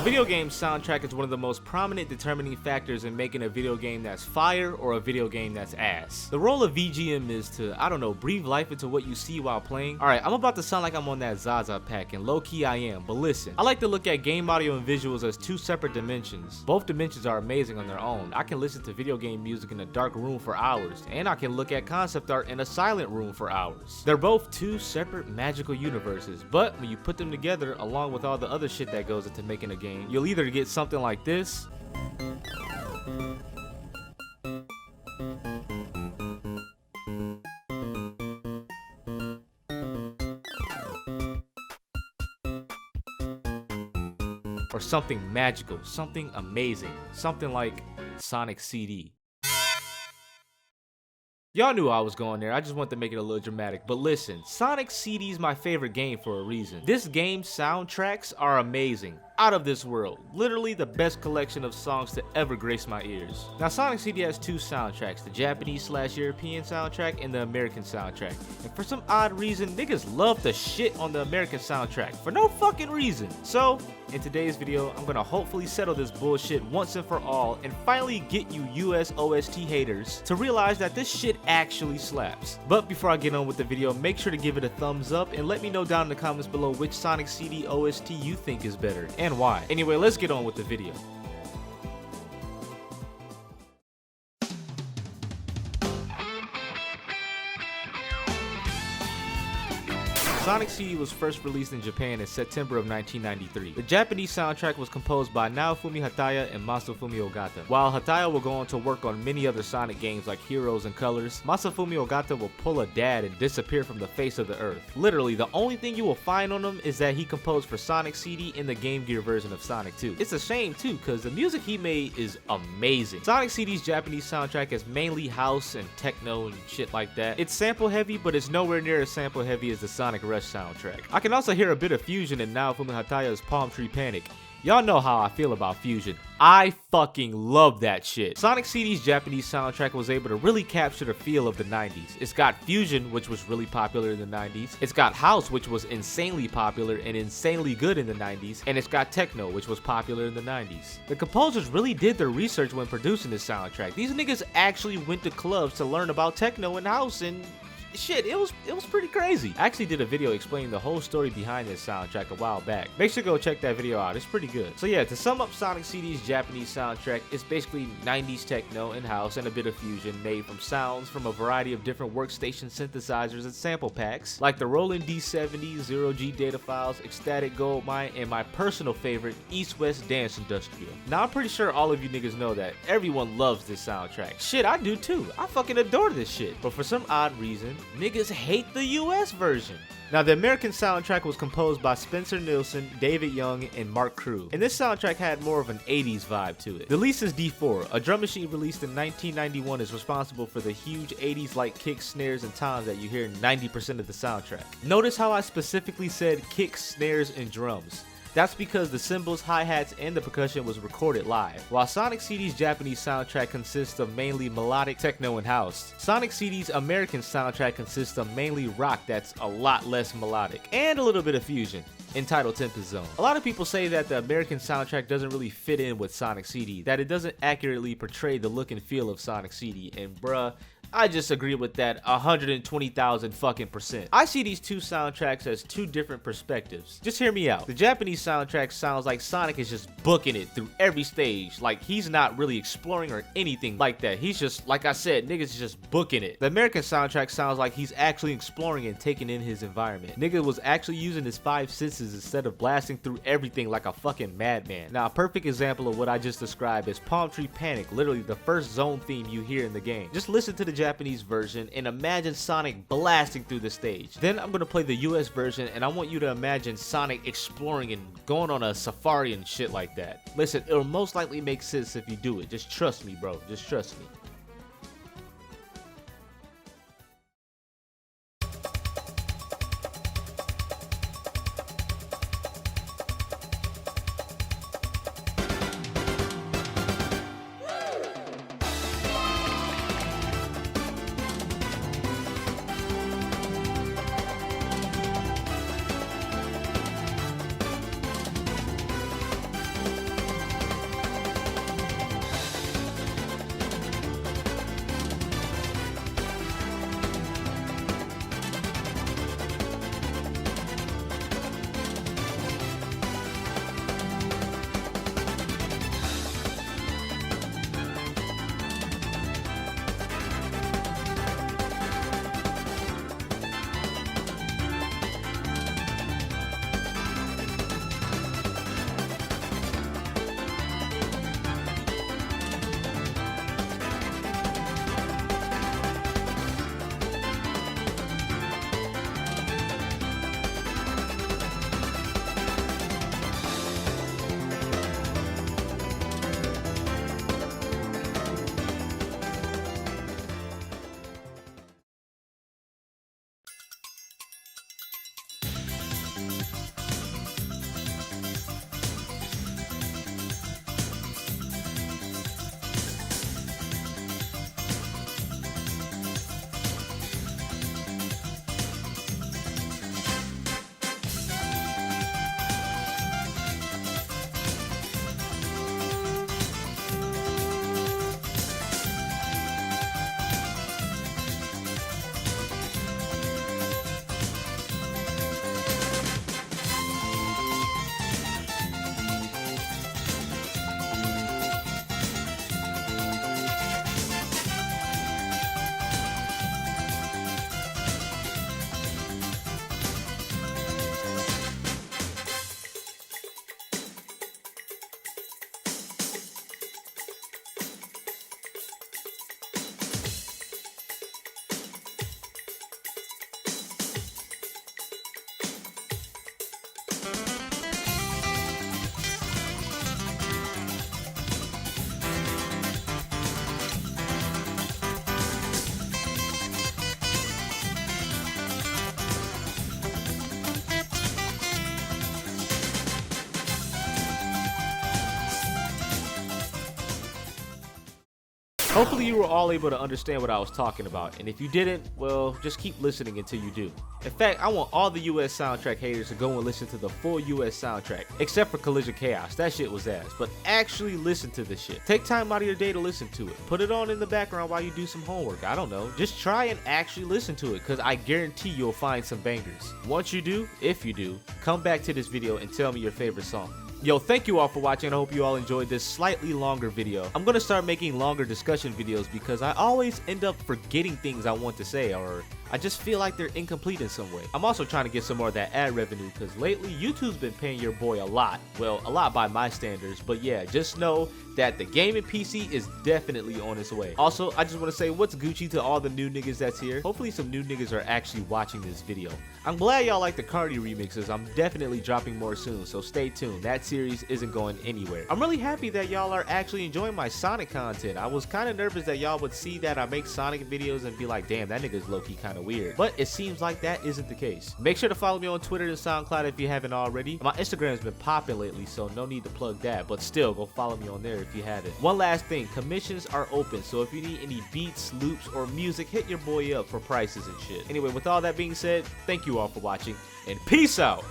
video game soundtrack is one of the most prominent determining factors in making a video game that's fire or a video game that's ass. The role of VGM is to, I don't know, breathe life into what you see while playing. Alright, I'm about to sound like I'm on that Zaza pack, and low-key I am, but listen. I like to look at game audio and visuals as two separate dimensions. Both dimensions are amazing on their own. I can listen to video game music in a dark room for hours, and I can look at concept art in a silent room for hours. They're both two separate magical universes, but when you put them together along with all the other shit that goes into making a game, you'll either get something like this, or something magical, something amazing, something like Sonic CD. Y'all knew I was going there, I just wanted to make it a little dramatic, but listen, Sonic CD is my favorite game for a reason. This game's soundtracks are amazing, out of this world, literally the best collection of songs to ever grace my ears. Now Sonic CD has two soundtracks, the Japanese/European soundtrack and the American soundtrack, and for some odd reason, niggas love the shit on the American soundtrack, for no fucking reason. So, in today's video, I'm gonna hopefully settle this bullshit once and for all, and finally get you US OST haters to realize that this shit actually slaps. But before I get on with the video, make sure to give it a thumbs up and let me know down in the comments below which Sonic CD OST you think is better and why. Anyway, let's get on with the video. Sonic CD was first released in Japan in September of 1993. The Japanese soundtrack was composed by Naofumi Hataya and Masafumi Ogata. While Hataya will go on to work on many other Sonic games like Heroes and Colors, Masafumi Ogata will pull a dad and disappear from the face of the earth. Literally, the only thing you will find on him is that he composed for Sonic CD in the Game Gear version of Sonic 2. It's a shame too, because the music he made is amazing. Sonic CD's Japanese soundtrack is mainly house and techno and shit like that. It's sample heavy, but it's nowhere near as sample heavy as the Sonic soundtrack. I can also hear a bit of fusion in Naofumi Hataya's Palm Tree Panic. Y'all know how I feel about fusion. I fucking love that shit. Sonic CD's Japanese soundtrack was able to really capture the feel of the 90s. It's got fusion, which was really popular in the 90s. It's got house, which was insanely popular and insanely good in the 90s. And it's got techno, which was popular in the 90s. The composers really did their research when producing this soundtrack. These niggas actually went to clubs to learn about techno and house, and shit, it was pretty crazy. I actually did a video explaining the whole story behind this soundtrack a while back. Make sure to go check that video out, it's pretty good. So yeah, to sum up Sonic CD's Japanese soundtrack, it's basically 90s techno and house and a bit of fusion made from sounds from a variety of different workstation synthesizers and sample packs, like the Roland D70, Zero G data files, Ecstatic Goldmine, and my personal favorite, East West Dance Industrial. Now I'm pretty sure all of you niggas know that everyone loves this soundtrack. Shit, I do too. I fucking adore this shit. But for some odd reason, niggas hate the US version. Now, the American soundtrack was composed by Spencer Nilsson, David Young, and Mark Krug, and this soundtrack had more of an 80s vibe to it. The Lisa's D4, a drum machine released in 1991, is responsible for the huge 80s-like kicks, snares, and toms that you hear in 90% of the soundtrack. Notice how I specifically said kicks, snares, and drums. That's because the cymbals, hi-hats, and the percussion was recorded live. While Sonic CD's Japanese soundtrack consists of mainly melodic techno and house, Sonic CD's American soundtrack consists of mainly rock that's a lot less melodic, and a little bit of fusion, entitled Tempest Zone. A lot of people say that the American soundtrack doesn't really fit in with Sonic CD, that it doesn't accurately portray the look and feel of Sonic CD, and bruh, I just agree with that 120,000 fucking %. I see these two soundtracks as two different perspectives. Just hear me out. The Japanese soundtrack sounds like Sonic is just booking it through every stage. Like he's not really exploring or anything like that. He's just, like I said, niggas is just booking it. The American soundtrack sounds like he's actually exploring and taking in his environment. Nigga was actually using his five senses instead of blasting through everything like a fucking madman. Now, a perfect example of what I just described is Palm Tree Panic, literally the first zone theme you hear in the game. Just listen to the Japanese version and imagine Sonic blasting through the stage. Then I'm gonna play the US version and I want you to imagine Sonic exploring and going on a safari and shit like that. Listen, it'll most likely make sense if you do it. Just trust me, bro. Just trust me. Hopefully you were all able to understand what I was talking about, and if you didn't, well, just keep listening until you do. In fact, I want all the US soundtrack haters to go and listen to the full US soundtrack, except for Collision Chaos. That shit was ass, but actually listen to this shit. Take time out of your day to listen to it. Put it on in the background while you do some homework. I don't know. Just try and actually listen to it, because I guarantee you'll find some bangers. Once you do, if you do, come back to this video and tell me your favorite song. Yo, thank you all for watching. I hope you all enjoyed this slightly longer video. I'm gonna start making longer discussion videos because I always end up forgetting things I want to say, or I just feel like they're incomplete in some way. I'm also trying to get some more of that ad revenue because lately YouTube's been paying your boy a lot. Well, a lot by my standards, but yeah, just know that the gaming PC is definitely on its way. Also, I just want to say what's Gucci to all the new niggas that's here. Hopefully some new niggas are actually watching this video. I'm glad y'all like the Cardi remixes. I'm definitely dropping more soon, so stay tuned. That series isn't going anywhere. I'm really happy that y'all are actually enjoying my Sonic content. I was kind of nervous that y'all would see that I make Sonic videos and be like, damn, that nigga's low-key kind of weird. But it seems like that isn't the case. Make sure to follow me on Twitter and SoundCloud if you haven't already. My Instagram's been popping lately, so no need to plug that, but still, go follow me on there if you haven't. One last thing, commissions are open, so if you need any beats, loops, or music, hit your boy up for prices and shit. Anyway, with all that being said, thank you all for watching, and peace out!